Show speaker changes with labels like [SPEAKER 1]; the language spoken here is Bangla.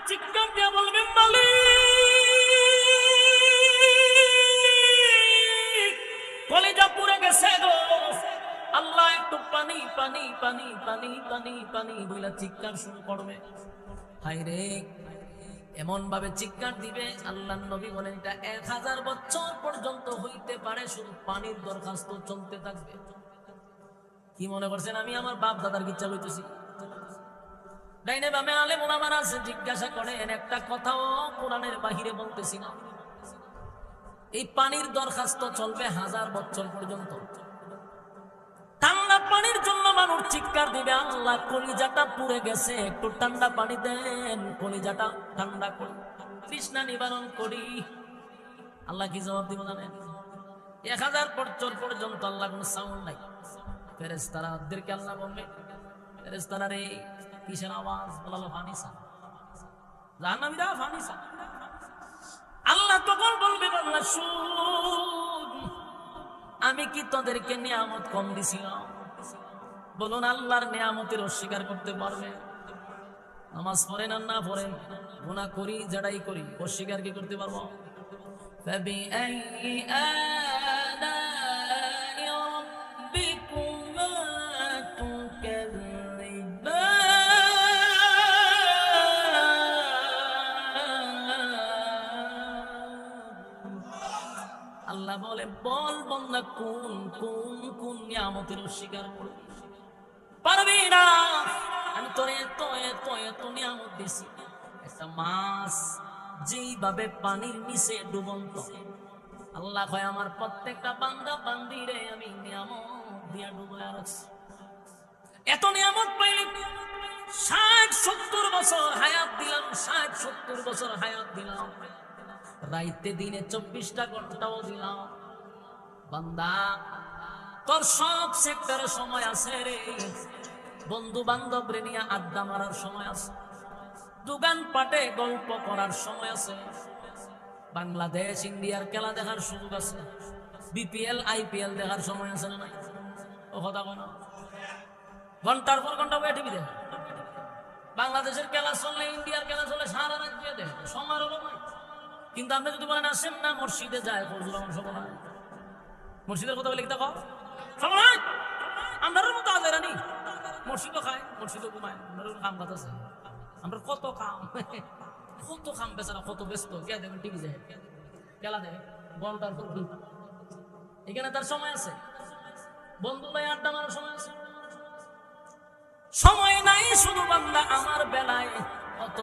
[SPEAKER 1] চিৎকার দিয়ে বলবেন মালিক, কলিজা পুড়ে গেছে গো আল্লাহ, একটু পানি পানি পানি পানি পানি পানি বলে চিৎকার শুরু করবে। হায় রে, এমন ভাবে চিৎকার দিবে আল্লাহর নবী বলেন এটা 1000 বছর পর্যন্ত হইতে পারে, শুধু পানির দরখাস্ত চলতে থাকবে। কি মনে করছেন আমি আমার বাপ দাদার কিচ্ছা হইতেছি? ডাইনে বামে আলেম ওলামারা আছে, জিজ্ঞাসা করেন একটা কথাও কোরআনের বাহিরে বলতেছি না। এই পানির দরখাস্ত চলবে 1000 বছর পর্যন্ত। ঠান্ডা পানির জন্য মানুষ চিৎকার দিবে, আল্লাহ কলিজাটা পুড়ে গেছে, একটু ঠান্ডা পানি দেন, কলিজাটা ঠান্ডা করি, তৃষ্ণা নিবারণ করি। আল্লাহ কি জবাব দিব জানেন? 1000 বছর পর্যন্ত আল্লাহ কোনো সাউন্ড নাই। ফেরেশতারা ওদেরকে আল্লাহ বলবে, ফেরেশতারা রে কিসের আওয়াজ? বলালো ফানিসা, জাহান্নামীরা ফানিসা। আল্লাহ তখন বলবে বান্দা শুন, আমি কি তোদেরকে নিয়ামত কম দিছিলাম? বলুন আল্লাহর নিয়ামতের অস্বীকার করতে পারবে? নামাজ পড়েন আর না পড়েন, গুনাহ করি যারাই করি, অস্বীকার কি করতে পারবো? فبأي آلاء ربكما تكذبان আল্লাহ বলে বল বান্দা কোন কোন কোন নিয়ামতের অস্বীকার করবি? পারবি না। আমি তোর এত এত এত নিয়ামত দিছি। একটা মাছ যেইভাবে পানির নিচে ডুবন্ত, আল্লাহ কয় আমার প্রত্যেকটা বান্দা বান্দিরে আমি নিয়ামত দিয়া ডুবাইয়া রাখছি। এত নিয়ামত পাইলে 60-70 বছর হায়াত দিলাম, 60-70 বছর হায়াত দিলাম, রাইতে দিনে 24টা ঘন্টাও দিলাম। বান্দা তোর সব সেক্টরে সময় আছে রে, বন্ধু বান্ধব রে নিয়ে আড্ডা মারার সময় আছে, দোকান পাটে গল্প করার সময় আছে, বাংলাদেশ ইন্ডিয়ার খেলা দেখার সুযোগ আছে, বিপিএল আইপিএল দেখার সময় আছে না নাই? ও কথা কোনো ঘন্টার পর ঘন্টা বয়ে টিভি দেখে, বাংলাদেশের খেলা চললে ইন্ডিয়ার খেলা চলে সারা রাত দিয়ে দেখে, সময়ের অভাব নাই। কিন্তু আপনি যদি বলেন আসেন না মসজিদে যায়, ফজলুর রহমান সময় মসজিদের কথা বলে দেখো সময় আমরার মতো আজ রানি মসজিদও খায়, মসজিদও ঘুমায়, আমরা কাম কাজ আছে, আমরা কত কাম কত কাম, বেচারা কত ব্যস্ত, কে দেখেন টিভি দেখে, খেলা দেখে ঘন্টার পর ঘন্টা। এখানে তার সময় আছে, বন্ধু ভাই আড্ডা মারার সময় আছে, সময় নাই শুধু বান্দা আমার বেলায়